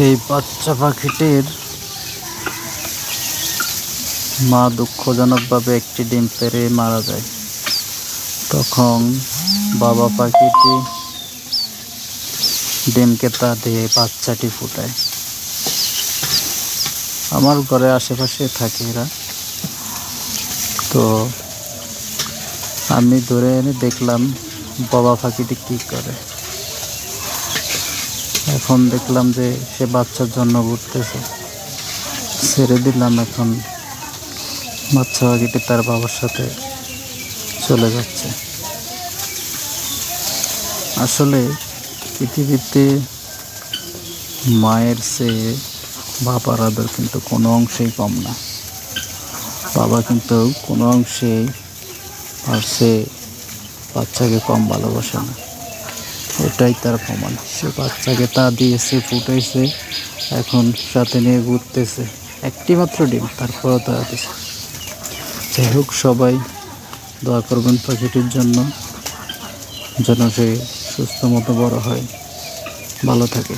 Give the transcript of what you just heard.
এই বাচ্চা পাখিটির মা দুঃখজনকভাবে একটি ডিম পেড়ে মারা যায়। তখন বাবা পাখিটি ডিমকে তা দিয়ে বাচ্চাটি ফুটায়। আমার ঘরে আশেপাশে থাকে এরা, তো আমি ধরে এনে দেখলাম বাবা পাখিটি কী করে। এখন দেখলাম যে সে বাচ্চার জন্য ঘুরতেছে, ছেড়ে দিলাম। এখন বাচ্চা পাখিটি তার বাবার সাথে চলে যাচ্ছে। আসলে পৃথিবীতে মায়ের চেয়ে বাবার আদর কিন্তু কোনো অংশেই কম না। বাবা কিন্তু কোনো অংশেই আর সে বাচ্চাকে কম ভালোবাসে না, এটাই তার প্রমাণ। সে বাচ্চাকে তা দিয়েছে, ফুটাইছে, এখন সাথে নিয়ে ঘুরতেছে। একটি মাত্র ডিম, তারপরও তা দিয়েছে। যাই হোক, সবাই দোয়া করবেন পাখিটির জন্য, যেন সে সুস্থ মতো বড় হয়, ভালো থাকে।